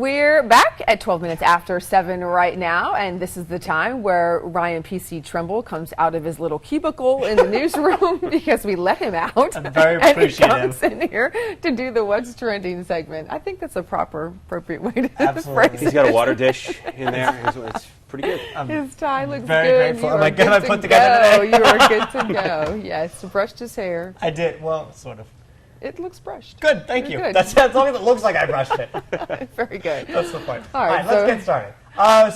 We're back at 12 minutes after 7 right now, and this is the time where Ryan P.C. Trimble comes out of his little cubicle in the newsroom because we let him out. I'm very appreciative. And he comes in here to do the What's Trending segment. I think that's a appropriate way to Absolutely. phrase He's got a water dish in there. It's pretty good. His tie looks very good. grateful. You Am I are good? good I to put together go. today? You are good to go. Yes, brushed his hair. I did. Well, sort of. It looks brushed. Good. Thank You're you. good. That's as long as it looks like I brushed it. Very good. That's the point. All right, let's get started.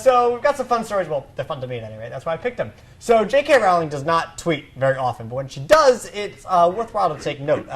So we've got some fun stories. Well, they're fun to me at any rate. That's why I picked them. So J.K. Rowling does not tweet very often, but when she does, it's worthwhile to take note.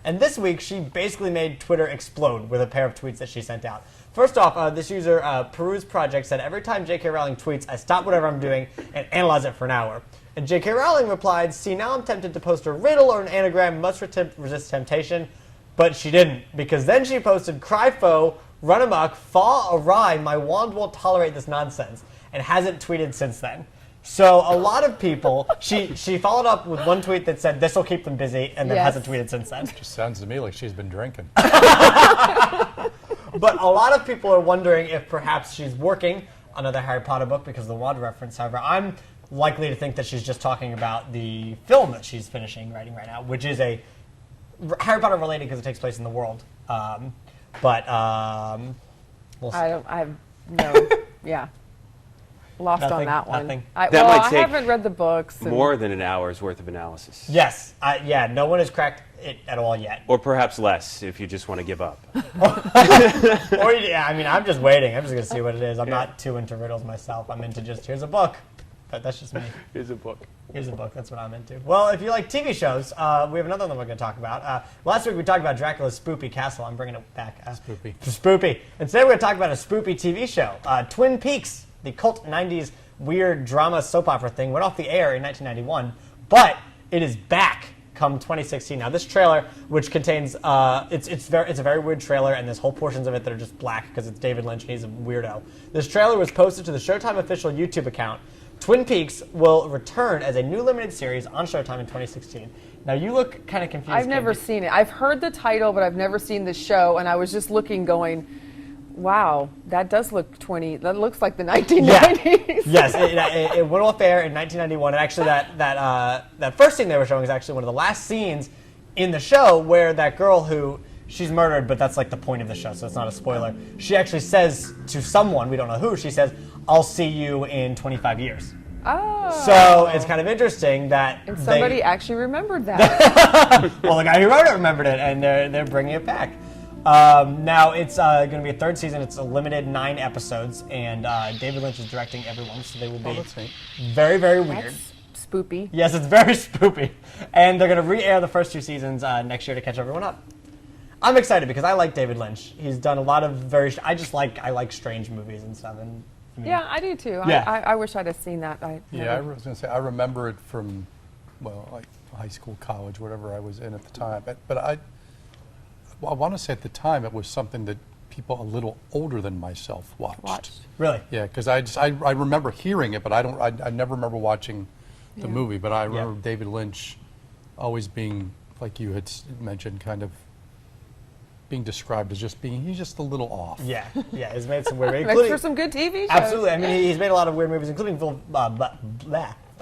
And this week, she basically made Twitter explode with a pair of tweets that she sent out. First off, this user, Peruse Project, said, "Every time J.K. Rowling tweets, I stop whatever I'm doing and analyze it for an hour." And J.K. Rowling replied, "See, now I'm tempted to post a riddle or an anagram, must resist temptation." But she didn't, because then she posted, "Cry foe, run amok, fall awry, my wand won't tolerate this nonsense," and hasn't tweeted since then. So a lot of people, she followed up with one tweet that said, "This will keep them busy," and then hasn't tweeted since then. Just sounds to me like she's been drinking. But a lot of people are wondering if perhaps she's working on another Harry Potter book because of the wand reference. However, I'm likely to think that she's just talking about the film that she's finishing writing right now, which is a Harry Potter related because it takes place in the world. We'll see. I have no, yeah. Lost on Nothing, that one. nothing. That well, might I take haven't read the books. and- More than an hour's worth of analysis. Yes, yeah, no one has cracked it at all yet. Or perhaps less if you just want to give up. Or yeah, I mean, I'm just waiting. I'm just gonna see what it is. I'm not too into riddles myself. I'm into just here's a book. But that's just me. Here's a book. Here's a book. That's what I'm into. Well, if you like TV shows, we have another one we're going to talk about. Last week we talked about Dracula's Spoopy Castle. I'm bringing it back. Spoopy. Spoopy. And today we're going to talk about a spoopy TV show. Twin Peaks, the cult 90s weird drama soap opera thing, went off the air in 1991, but it is back come 2016. Now this trailer, which contains, it's a very weird trailer, and there's whole portions of it that are just black because it's David Lynch and he's a weirdo. This trailer was posted to the Showtime official YouTube account. Twin Peaks will return as a new limited series on Showtime in 2016. Now, you look kind of confused. I've never seen it. I've heard the title, but I've never seen the show, and I was just looking going, wow, that does look that looks like the 1990s. Yes, it went off air in 1991, and actually that first scene they were showing is actually one of the last scenes in the show where that girl who, she's murdered, but that's like the point of the show, so it's not a spoiler. She actually says to someone, we don't know who, she says, "I'll see you in 25 years." Oh. So it's kind of interesting that And somebody actually remembered that. well, the guy who wrote it remembered it, and they're bringing it back. Now it's going to be a third season. It's a limited 9 episodes, and David Lynch is directing everyone, so they will be very, very weird. That's spoopy. Yes, it's very spoopy, and they're going to re-air the first 2 seasons next year to catch everyone up. I'm excited because I like David Lynch. He's done a lot of I like strange movies and stuff. And Yeah, I do too. Yeah. I wish I'd have seen that. I was going to say, I remember it from, well, like high school, college, whatever I was in at the time. But I want to say at the time it was something that people a little older than myself watched. Really? Yeah, because I remember hearing it, but I never remember watching the movie. But I remember David Lynch always being, like you had mentioned, kind of being described as he's just a little off. Yeah, he's made some weird movies. Makes for some good TV shows. Absolutely. I mean, he's made a lot of weird movies, including Blue Velvet.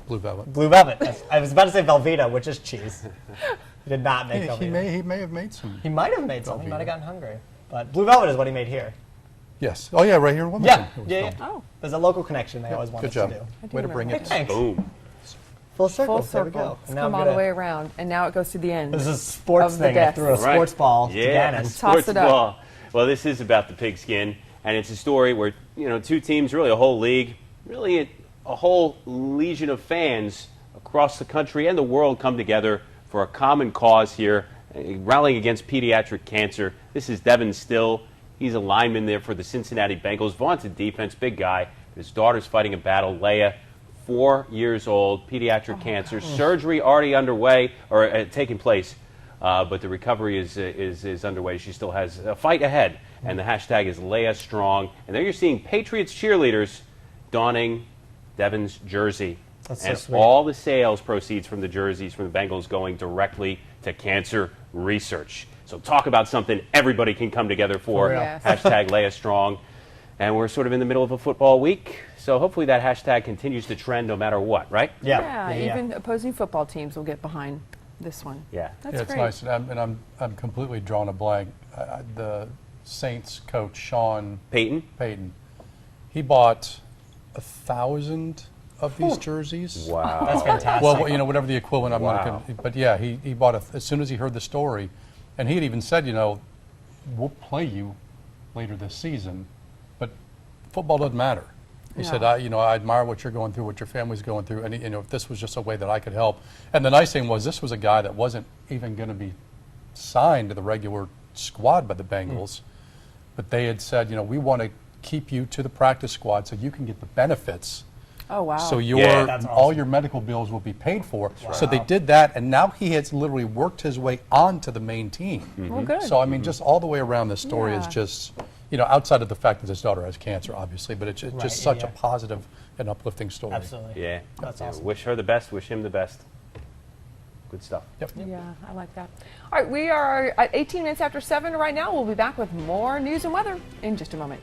Blue Velvet. I was about to say Velveeta, which is cheese. He did not make Velveeta. He may have made some. He might have made some. He Velveeta. might have gotten hungry. But Blue Velvet is what he made here. Yes. Oh yeah, right here in Wilmington. Yeah. Oh. There's a local connection they always want Good us job. to do. Way to bring remember it. Thanks. Boom. Full circle. Full There we circle. go. It's And now come I'm all the gonna- way around, and now it goes to the end. This is a sports Of the thing. I death. threw a sports ball to Gannon. Toss it up. ball. Well, this is about the pigskin, and it's a story where 2 teams, really a whole league, really a whole legion of fans across the country and the world come together for a common cause here, rallying against pediatric cancer. This is Devin Still. He's a lineman there for the Cincinnati Bengals, vaunted defense, big guy. His daughter's fighting a battle, Leia, 4 years old, pediatric cancer. Surgery already underway, or taking place, but the recovery is underway. She still has a fight ahead, and the hashtag is Leia Strong. And there you're seeing Patriots cheerleaders donning Devin's jersey. That's so and sweet. all the sales proceeds from the jerseys from the Bengals going directly to cancer research. So talk about something everybody can come together for. real. Yes. Hashtag Leia Strong. And we're sort of in the middle of a football week, so hopefully that hashtag continues to trend no matter what, right? Yeah. Even opposing football teams will get behind this one. Yeah. That's Yeah, it's great. nice, and I'm completely drawing a blank. The Saints coach Sean Peyton? Payton, he bought 1,000 of these jerseys. Wow. That's fantastic. Well, you know, whatever the equivalent. I'm not Wow. gonna, but yeah, he bought as soon as he heard the story, and he had even said, you know, we'll play you later this season, but football doesn't matter. He Yeah. said, I admire what you're going through, what your family's going through, and if this was just a way that I could help. And the nice thing was, this was a guy that wasn't even going to be signed to the regular squad by the Bengals, but they had said, we want to keep you to the practice squad so you can get the benefits. Oh, wow. So Yeah. That's all awesome. your medical bills will be paid for. So they did that, and now he has literally worked his way onto the main team. Well, good. So I mean, just all the way around, this story is Yeah. just, outside of the fact that his daughter has cancer, obviously, but it's Right, just yeah, such a yeah. positive and uplifting story. Absolutely. Yeah. That's Yeah, awesome. Wish her the best, wish him the best. Good stuff. Yep. Yeah, I like that. All right, we are at 18 minutes after 7 right now. We'll be back with more news and weather in just a moment.